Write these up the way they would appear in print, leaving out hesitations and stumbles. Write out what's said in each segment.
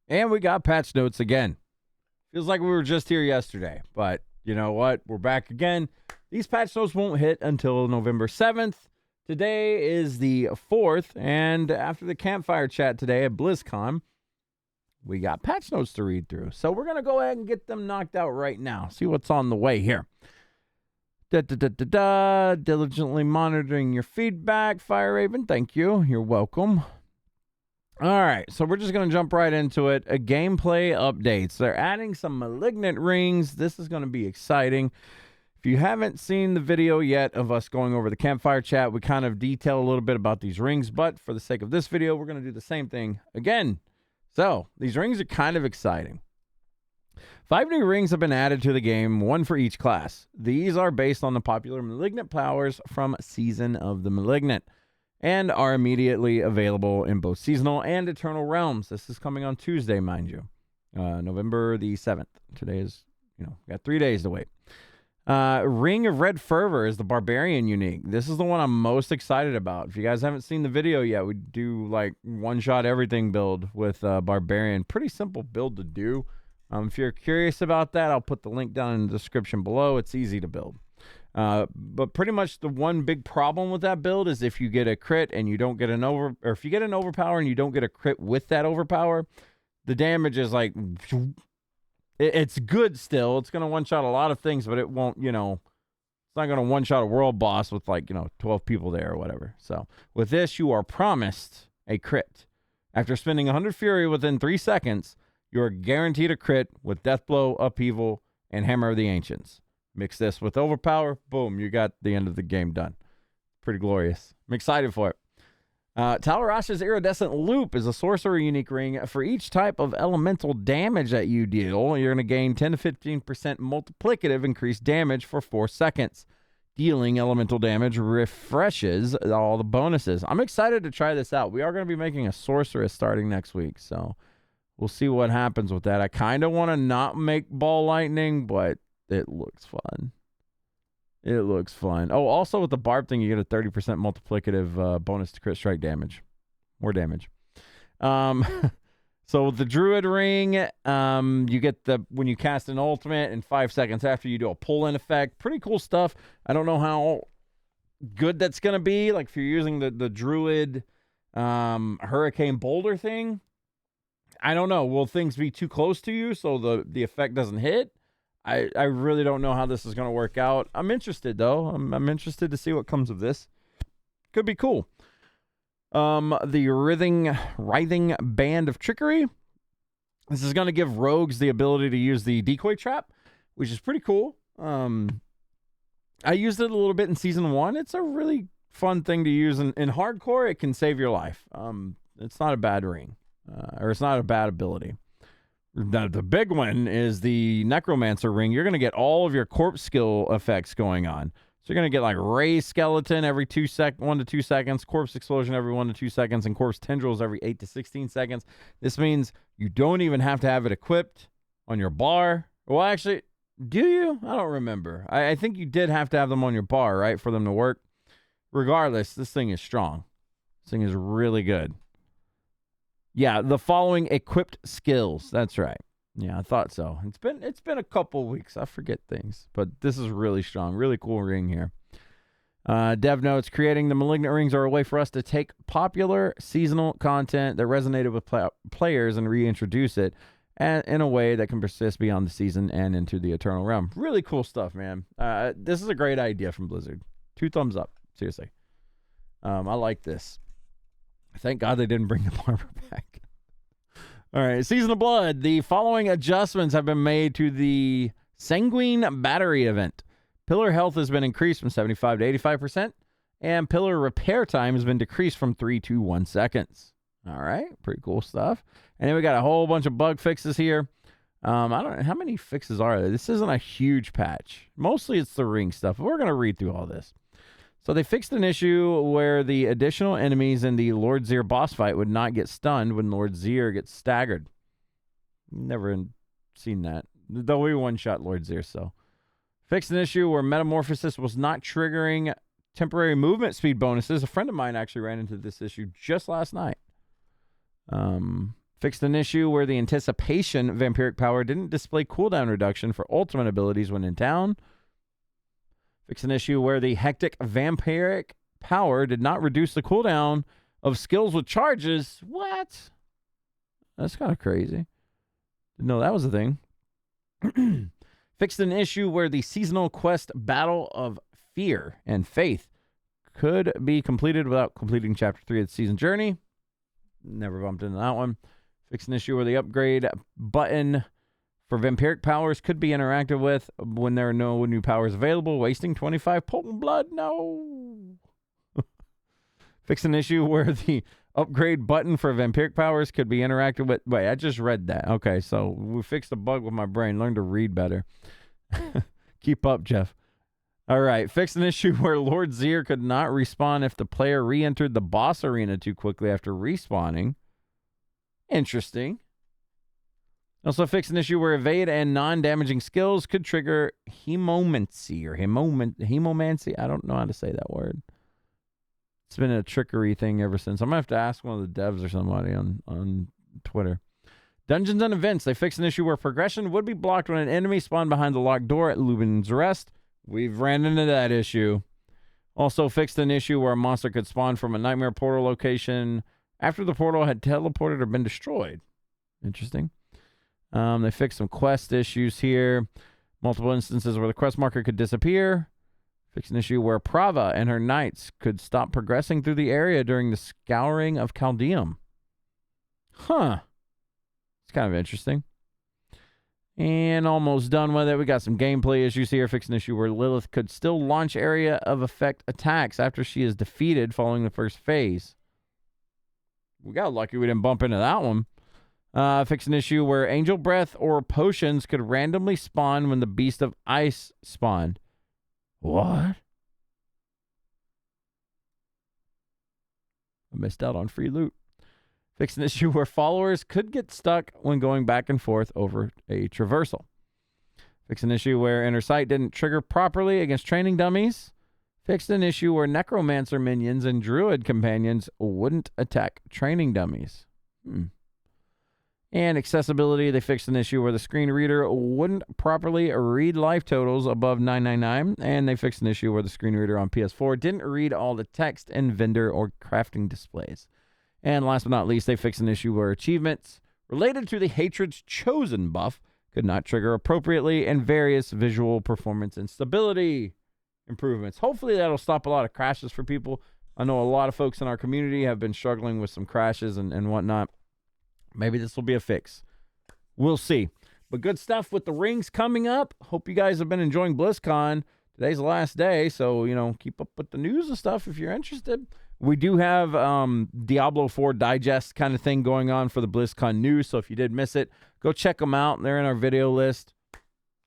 And we got patch notes again. Feels like we were just here yesterday, but you know what? We're back again. These patch notes won't hit until November 7th. Today is the 4th, and after the campfire chat today at BlizzCon, we got patch notes to read through. So we're going to go ahead and get them knocked out right now. See what's on the way here. Diligently monitoring your feedback, Fire Raven. Thank you. You're welcome. All right, so we're just going to jump right into it. A gameplay updates. They're adding some malignant rings. This is going to be exciting. If you haven't seen the video yet of us going over the campfire chat, we kind of detail a little bit about these rings, but for the sake of this video, we're going to do the same thing again. So, these rings are kind of exciting. 5 new rings have been added to the game, 1 for each class. These are based on the popular Malignant powers from Season of the Malignant, and are immediately available in both Seasonal and Eternal Realms. This is coming on Tuesday, mind you, November the 7th. Today is, got 3 days to wait. Ring of Red Fervor is the Barbarian unique. This is the one I'm most excited about. If you guys haven't seen the video yet, we do like one-shot everything build with Barbarian. Pretty simple build to do. If you're curious about that, I'll put the link down in the description below. It's easy to build. But pretty much the one big problem with that build is if you get a crit and you don't get or if you get an overpower and you don't get a crit with that overpower, the damage is like, it's good still. It's going to one-shot a lot of things, but it won't, it's not going to one-shot a world boss with 12 people there or whatever. So with this, you are promised a crit. After spending 100 Fury within 3 seconds, you are guaranteed a crit with Deathblow, Upheaval, and Hammer of the Ancients. Mix this with Overpower, boom, you got the end of the game done. Pretty glorious. I'm excited for it. Talrash's Iridescent Loop is a sorcerer unique ring. For each type of elemental damage that you deal, you're going to gain 10 to 15% multiplicative increased damage for 4 seconds. Dealing elemental damage refreshes all the bonuses. I'm excited to try this out. We are going to be making a sorceress starting next week, so we'll see what happens with that. I kind of want to not make ball lightning, but it looks fun. It looks fun. Oh, also with the Barb thing, you get a 30% multiplicative bonus to crit strike damage. More damage. So with the Druid ring, you get when you cast an ultimate in 5 seconds after you do a pull-in effect. Pretty cool stuff. I don't know how good that's going to be. Like if you're using the Druid Hurricane Boulder thing, I don't know. Will things be too close to you so the effect doesn't hit? I really don't know how this is going to work out. I'm interested, though. I'm interested to see what comes of this. Could be cool. The Writhing Band of Trickery. This is going to give rogues the ability to use the decoy trap, which is pretty cool. I used it a little bit in Season 1. It's a really fun thing to use. In hardcore, it can save your life. It's not a bad ring. Or it's not a bad ability. The big one is the Necromancer ring. You're going to get all of your corpse skill effects going on. So you're going to get like Raised Skeleton every 1 to 2 seconds, Corpse Explosion every 1 to 2 seconds, and Corpse Tendrils every 8 to 16 seconds. This means you don't even have to have it equipped on your bar. Well, actually, do you? I don't remember. I think you did have to have them on your bar, right, for them to work. Regardless, this thing is strong. This thing is really good. Yeah, the following equipped skills. That's right. Yeah, I thought so. It's been a couple weeks. I forget things, but this is really strong. Really cool ring here. Dev notes, creating the Malignant rings are a way for us to take popular seasonal content that resonated with players and reintroduce it in a way that can persist beyond the season and into the Eternal Realm. Really cool stuff, man. This is a great idea from Blizzard. 2 thumbs up. Seriously. I like this. Thank God they didn't bring the barber back. All right, Season of Blood. The following adjustments have been made to the Sanguine Battery event. Pillar health has been increased from 75 to 85%, and pillar repair time has been decreased from 3 to 1 seconds. All right, pretty cool stuff. And then we got a whole bunch of bug fixes here. I don't know, how many fixes are there? This isn't a huge patch. Mostly it's the ring stuff. We're going to read through all this. So they fixed an issue where the additional enemies in the Lord Zir boss fight would not get stunned when Lord Zir gets staggered. Never seen that. Though we one-shot Lord Zir, so. Fixed an issue where Metamorphosis was not triggering temporary movement speed bonuses. A friend of mine actually ran into this issue just last night. Fixed an issue where the anticipation vampiric power didn't display cooldown reduction for ultimate abilities when in town. Fixed an issue where the hectic vampiric power did not reduce the cooldown of skills with charges. What? That's kind of crazy. Didn't know that was a thing. Fixed an issue where the seasonal quest Battle of Fear and Faith could be completed without completing Chapter 3 of the season journey. Never bumped into that one. Fixed an issue where the upgrade button for vampiric powers could be interacted with when there are no new powers available, wasting 25 potent blood. No. Fixed an issue where the upgrade button for vampiric powers could be interacted with. Wait, I just read that. Okay, so we fixed a bug with my brain. Learn to read better. Keep up, Jeff. All right. Fixed an issue where Lord Zir could not respawn if the player re-entered the boss arena too quickly after respawning. Interesting. Also fixed an issue where evade and non-damaging skills could trigger hemomancy or hemomancy. I don't know how to say that word. It's been a trickery thing ever since. I'm going to have to ask one of the devs or somebody on Twitter. Dungeons and events. They fixed an issue where progression would be blocked when an enemy spawned behind the locked door at Lubin's Rest. We've ran into that issue. Also fixed an issue where a monster could spawn from a nightmare portal location after the portal had teleported or been destroyed. Interesting. They fixed some quest issues here. Multiple instances where the quest marker could disappear. Fixed an issue where Prava and her knights could stop progressing through the area during the scouring of Chaldeum. Huh. It's kind of interesting. And almost done with it. We got some gameplay issues here. Fixed an issue where Lilith could still launch area of effect attacks after she is defeated following the first phase. We got lucky we didn't bump into that one. Fixed an issue where Angel Breath or potions could randomly spawn when the Beast of Ice spawned. What? I missed out on free loot. Fixed an issue where followers could get stuck when going back and forth over a traversal. Fixed an issue where Inner Sight didn't trigger properly against training dummies. Fixed an issue where Necromancer minions and Druid companions wouldn't attack training dummies. And accessibility, they fixed an issue where the screen reader wouldn't properly read life totals above 999, and they fixed an issue where the screen reader on PS4 didn't read all the text in vendor or crafting displays. And last but not least, they fixed an issue where achievements related to the Hatred's Chosen buff could not trigger appropriately, and various visual performance and stability improvements. Hopefully that'll stop a lot of crashes for people. I know a lot of folks in our community have been struggling with some crashes and whatnot. Maybe this will be a fix. We'll see. But good stuff with the rings coming up. Hope you guys have been enjoying BlizzCon. Today's the last day, so, keep up with the news and stuff if you're interested. We do have Diablo 4 digest kind of thing going on for the BlizzCon news, so if you did miss it, go check them out. They're in our video list.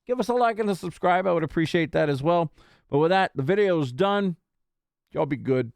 Give us a like and a subscribe. I would appreciate that as well. But with that, the video is done. Y'all be good.